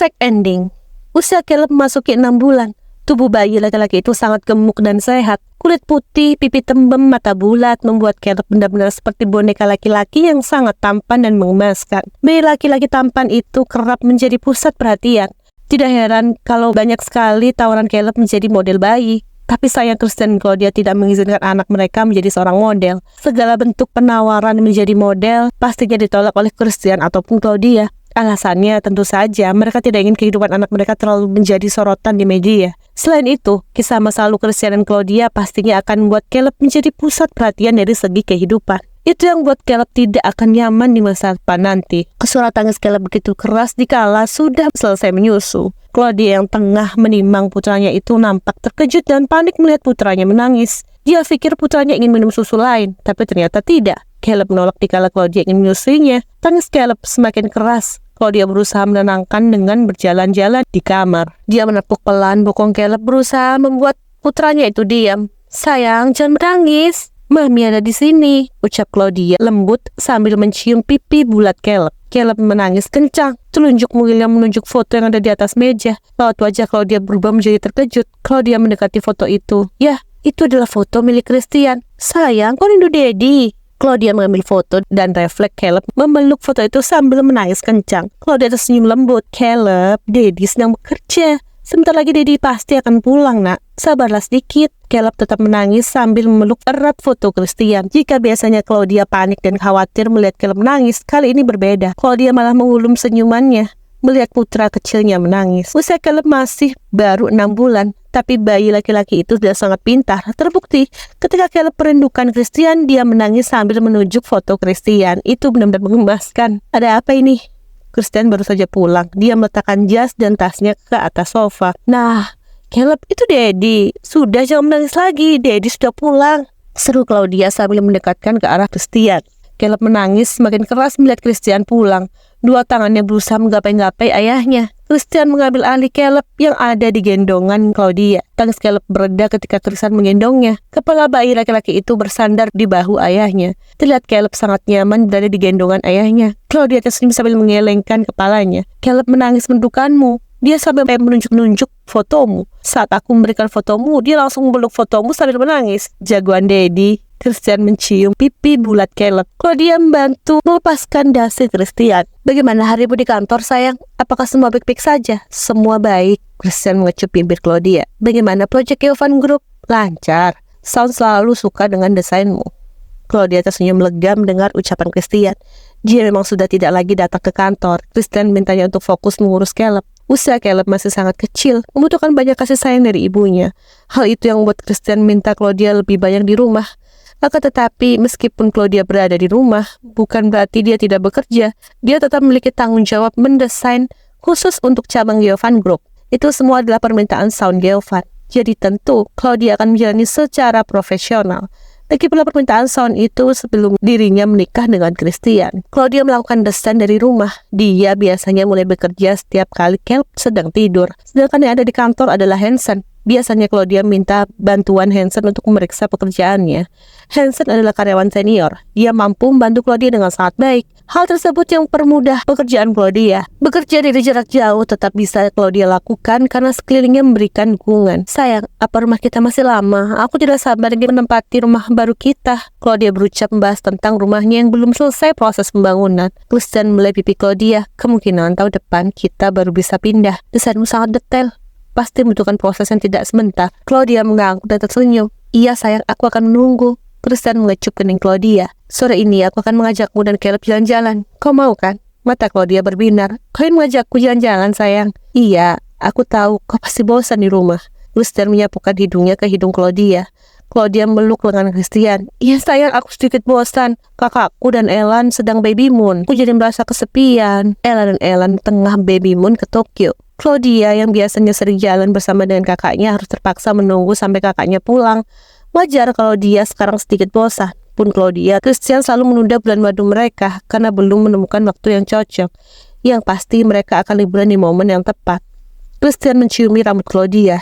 Perfect ending. Usia Caleb memasuki 6 bulan. Tubuh bayi laki-laki itu sangat gemuk dan sehat. Kulit putih, pipi tembem, mata bulat membuat Caleb benar-benar seperti boneka laki-laki yang sangat tampan dan mengemaskan. Bayi laki-laki tampan itu kerap menjadi pusat perhatian. Tidak heran kalau banyak sekali tawaran Caleb menjadi model bayi. Tapi sayang Christian dan Claudia tidak mengizinkan anak mereka menjadi seorang model. Segala bentuk penawaran menjadi model pastinya ditolak oleh Christian ataupun Claudia. Alasannya tentu saja mereka tidak ingin kehidupan anak mereka terlalu menjadi sorotan di media. Selain itu, kisah masa lalu Christian dan Claudia pastinya akan membuat Caleb menjadi pusat perhatian dari segi kehidupan. Itu yang membuat Caleb tidak akan nyaman di masa depan nanti. Suara tangis Caleb begitu keras dikala sudah selesai menyusu. Claudia yang tengah menimang putranya itu nampak terkejut dan panik melihat putranya menangis. Dia pikir putranya ingin minum susu lain, tapi ternyata tidak. Caleb menolak dikala Claudia ingin menyusuinya. Tangis Caleb semakin keras. Claudia berusaha menenangkan dengan berjalan-jalan di kamar. Dia menepuk pelan bokong Caleb berusaha membuat putranya itu diam. Sayang, jangan menangis. Mami ada di sini, ucap Claudia lembut sambil mencium pipi bulat Caleb. Caleb menangis kencang. Telunjuk mungilnya menunjuk foto yang ada di atas meja. Laut wajah Claudia berubah menjadi terkejut. Claudia mendekati foto itu. Yah, itu adalah foto milik Christian. Sayang, kau rindu Daddy. Claudia mengambil foto dan refleks Caleb memeluk foto itu sambil menangis kencang. Claudia tersenyum lembut. Caleb, Daddy sedang bekerja. Sebentar lagi Daddy pasti akan pulang, nak. Sabarlah sedikit. Caleb tetap menangis sambil memeluk erat foto Christian. Jika biasanya Claudia panik dan khawatir melihat Caleb menangis, kali ini berbeda. Claudia malah mengulum senyumannya melihat putra kecilnya menangis. Usia Caleb masih baru 6 bulan, tapi bayi laki-laki itu sudah sangat pintar. Terbukti, ketika Caleb merindukan Christian, dia menangis sambil menunjuk foto Christian. Itu benar-benar mengemaskan. Ada apa ini? Christian baru saja pulang. Dia meletakkan jas dan tasnya ke atas sofa. Nah, Caleb, itu Daddy. Sudah, jangan menangis lagi. Daddy sudah pulang, seru Claudia sambil mendekatkan ke arah Christian. Caleb menangis semakin keras melihat Christian pulang. Dua tangannya berusaha menggapai-gapai ayahnya. Christian mengambil alih Caleb yang ada di gendongan Claudia. Tangis Caleb bereda ketika Christian menggendongnya. Kepala bayi laki-laki itu bersandar di bahu ayahnya. Terlihat Caleb sangat nyaman berada di gendongan ayahnya. Claudia tersenyum sambil mengelengkan kepalanya. Caleb menangis mendukanmu. Dia sampai menunjuk-nunjuk fotomu. Saat aku memberikan fotomu, dia langsung memeluk fotomu sambil menangis. Jagoan Daddy. Christian mencium pipi bulat Caleb. Claudia membantu melepaskan dasi Christian. Bagaimana harimu di kantor, sayang? Apakah semua baik-baik saja? Semua baik. Christian mengecup bibir Claudia. Bagaimana proyek Yovan Group? Lancar. Sound selalu suka dengan desainmu. Claudia tersenyum lega mendengar ucapan Christian. Dia memang sudah tidak lagi datang ke kantor. Christian mintanya untuk fokus mengurus Caleb. Usia Caleb masih sangat kecil, membutuhkan banyak kasih sayang dari ibunya. Hal itu yang membuat Christian minta Claudia lebih banyak di rumah. Akan tetapi, meskipun Claudia berada di rumah, bukan berarti dia tidak bekerja. Dia tetap memiliki tanggung jawab mendesain khusus untuk cabang Yovan Group. Itu semua adalah permintaan Sound Yovan. Jadi tentu, Claudia akan menjalani secara profesional. Lagi pula permintaan Sound itu sebelum dirinya menikah dengan Christian. Claudia melakukan desain dari rumah. Dia biasanya mulai bekerja setiap kali Caleb sedang tidur. Sedangkan yang ada di kantor adalah Hansen. Biasanya Claudia minta bantuan Hansen untuk memeriksa pekerjaannya. Hansen adalah karyawan senior. Dia mampu membantu Claudia dengan sangat baik. Hal tersebut yang mempermudah pekerjaan Claudia. Bekerja dari jarak jauh tetap bisa Claudia lakukan karena sekelilingnya memberikan dukungan. Sayang, apa rumah kita masih lama? Aku tidak sabar ingin menempati rumah baru kita. Claudia berucap membahas tentang rumahnya yang belum selesai proses pembangunan. Christian mulai pipi Claudia. Kemungkinan tahun depan kita baru bisa pindah. Desainmu sangat detail. Pasti membutuhkan proses yang tidak sebentar. Claudia mengangguk dan tersenyum. Iya sayang, aku akan menunggu. Christian mengecup kening Claudia. Sore ini aku akan mengajakmu dan Caleb jalan-jalan. Kau mau kan? Mata Claudia berbinar. Kau ingin mengajakku jalan-jalan sayang? Iya, aku tahu kau pasti bosan di rumah. Christian menyapukan hidungnya ke hidung Claudia. Claudia meluk lengan Christian. Iya sayang, aku sedikit bosan. Kakakku dan Elan sedang baby moon. Aku jadi merasa kesepian. Ella dan Elan tengah baby moon ke Tokyo. Claudia yang biasanya sering jalan bersama dengan kakaknya harus terpaksa menunggu sampai kakaknya pulang. Wajar kalau dia sekarang sedikit bosan. Pun Claudia, Christian selalu menunda bulan madu mereka karena belum menemukan waktu yang cocok. Yang pasti mereka akan liburan di momen yang tepat. Christian menciumi rambut Claudia.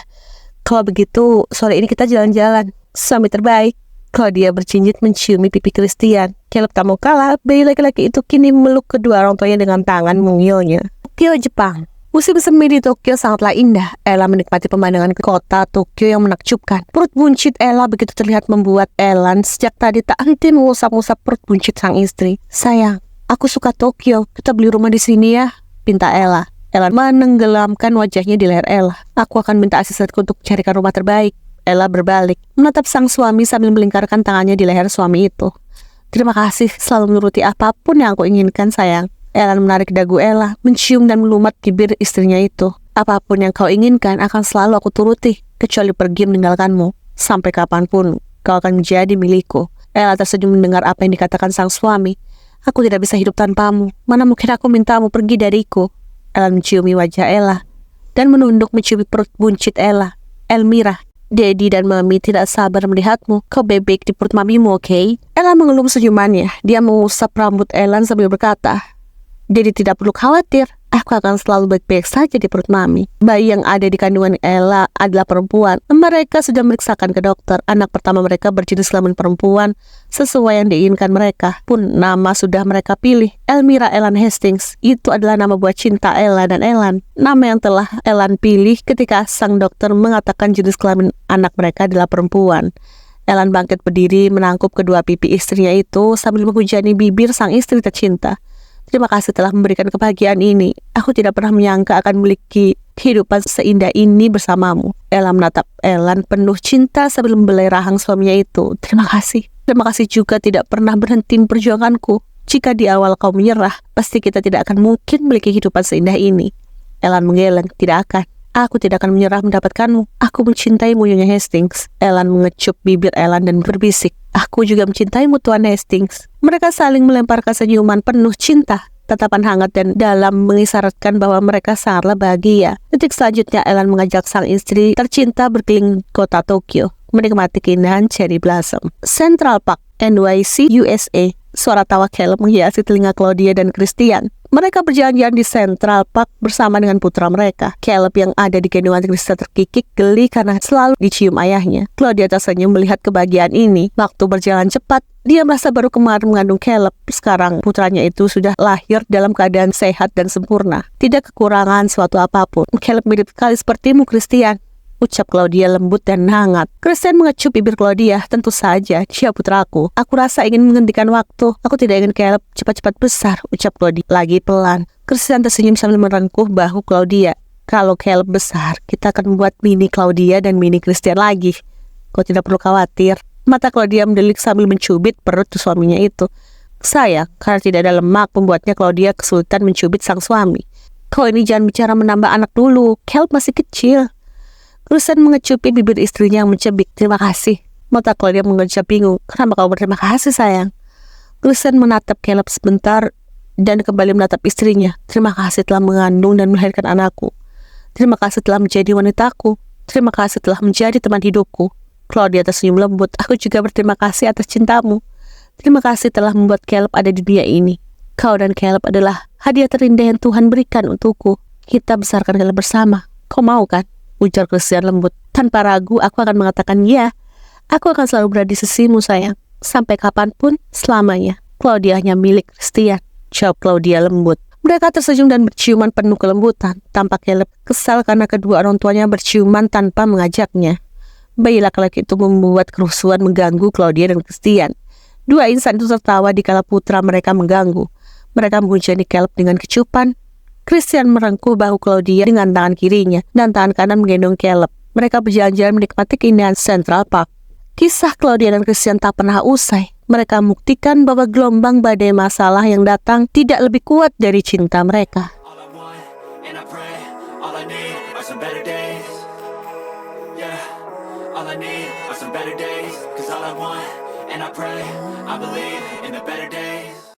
Kalau begitu, sore ini kita jalan-jalan. Suami terbaik. Claudia bercinjit menciumi pipi Christian. Caleb tak mau kalah, bayi laki-laki itu kini memeluk kedua orang tuanya dengan tangan mungilnya. Tokyo, Jepang. Musim semi di Tokyo sangatlah indah. Ella menikmati pemandangan kota Tokyo yang menakjubkan. Perut buncit Ella begitu terlihat membuat Elan sejak tadi tak henti mengusap-usap perut buncit sang istri. Sayang, aku suka Tokyo. Kita beli rumah di sini ya, pinta Ella. Ella menenggelamkan wajahnya di leher Ella. Aku akan minta asistenku untuk carikan rumah terbaik. Ella berbalik, menatap sang suami sambil melingkarkan tangannya di leher suami itu. Terima kasih, selalu menuruti apapun yang aku inginkan, sayang. Elan menarik dagu Ella, mencium dan melumat bibir istrinya itu. Apapun yang kau inginkan akan selalu aku turuti, kecuali pergi meninggalkanmu. Sampai kapanpun, kau akan menjadi milikku. Ella tersenyum mendengar apa yang dikatakan sang suami. Aku tidak bisa hidup tanpamu. Mana mungkin aku mintamu pergi dariku. Ella menciumi wajah Ella, dan menunduk menciumi perut buncit Ella. Elmira, Daddy dan Mami tidak sabar melihatmu. Kau bebek di perut mamimu, oke? Ella mengelum senyumannya. Dia mengusap rambut Elan sambil berkata, Daddy tidak perlu khawatir, aku akan selalu baik-baik saja di perut Mami. Bayi yang ada di kandungan Ella adalah perempuan. Mereka sudah memeriksakan ke dokter. Anak pertama mereka berjenis kelamin perempuan, sesuai yang diinginkan mereka. Pun nama sudah mereka pilih, Elmira Elan Hastings. Itu adalah nama buah cinta Ella dan Elan. Nama yang telah Elan pilih ketika sang dokter mengatakan jenis kelamin anak mereka adalah perempuan. Elan bangkit berdiri, menangkup kedua pipi istrinya itu sambil menghujani bibir sang istri tercinta. Terima kasih telah memberikan kebahagiaan ini. Aku tidak pernah menyangka akan memiliki kehidupan seindah ini bersamamu. Ella menatap Elan penuh cinta sambil membelai rahang suaminya itu. Terima kasih. Terima kasih juga tidak pernah berhenti memperjuangkanku. Jika di awal kau menyerah, pasti kita tidak akan mungkin memiliki kehidupan seindah ini. Elan menggeleng, tidak akan. Aku tidak akan menyerah mendapatkanmu. Aku mencintaimu, Nyonya Hastings. Elan mengecup bibir Elan dan berbisik. Aku juga mencintaimu, Tuan Hastings. Mereka saling melemparkan senyuman penuh cinta, tatapan hangat dan dalam mengisyaratkan bahwa mereka sangatlah bahagia. Detik selanjutnya Elan mengajak sang istri tercinta berkeliling kota Tokyo, menikmati keindahan cherry blossom. Central Park, NYC, USA. Suara tawa Caleb menghiasi telinga Claudia dan Christian. Mereka berjalan-jalan di Central Park bersama dengan putra mereka. Caleb yang ada di kandungan Christian terkikik geli karena selalu dicium ayahnya. Claudia tersenyum melihat kebahagiaan ini. Waktu berjalan cepat, dia merasa baru kemarin mengandung Caleb. Sekarang putranya itu sudah lahir dalam keadaan sehat dan sempurna. Tidak kekurangan suatu apapun. Caleb mirip sekali sepertimu, Christian, ucap Claudia lembut dan hangat. Christian mengecup bibir Claudia. Tentu saja, dia putraku. Aku rasa ingin menghentikan waktu. Aku tidak ingin Caleb cepat-cepat besar, ucap Claudia lagi pelan. Christian tersenyum sambil merengkuh bahu Claudia. Kalau Caleb besar, kita akan membuat mini Claudia dan mini Christian lagi. Kau tidak perlu khawatir. Mata Claudia mendelik sambil mencubit perut suaminya itu. Sayang, karena tidak ada lemak membuatnya Claudia kesulitan mencubit sang suami. Kau ini jangan bicara menambah anak dulu. Caleb masih kecil. Christian mengecupi bibir istrinya yang mencebik. Terima kasih. Mata Claudia mengejar bingung. Kenapa kau berterima kasih, sayang? Christian menatap Caleb sebentar dan kembali menatap istrinya. Terima kasih telah mengandung dan melahirkan anakku. Terima kasih telah menjadi wanitaku. Terima kasih telah menjadi teman hidupku. Claudia tersenyum lembut. Aku juga berterima kasih atas cintamu. Terima kasih telah membuat Caleb ada di dunia ini. Kau dan Caleb adalah hadiah terindah yang Tuhan berikan untukku. Kita besarkan Caleb bersama. Kau mau kan? Ujar Christian lembut. Tanpa ragu, aku akan mengatakan ya. Aku akan selalu berada di sisimu, sayang. Sampai kapanpun, selamanya. Claudia hanya milik Christian, jawab Claudia lembut. Mereka tersenyum dan berciuman penuh kelembutan. Tampak Caleb kesal karena kedua orang tuanya berciuman tanpa mengajaknya. Bayi laki-laki itu membuat kerusuhan mengganggu Claudia dan Christian. Dua insan itu tertawa dikala putra mereka mengganggu. Mereka menghujani Caleb dengan kecupan. Christian merengkuh bahu Claudia dengan tangan kirinya dan tangan kanan menggendong Caleb. Mereka berjalan-jalan menikmati keindahan Central Park. Kisah Claudia dan Christian tak pernah usai. Mereka membuktikan bahwa gelombang badai masalah yang datang tidak lebih kuat dari cinta mereka. All I need are some better days, 'cause all I want and I pray, I believe in the better days.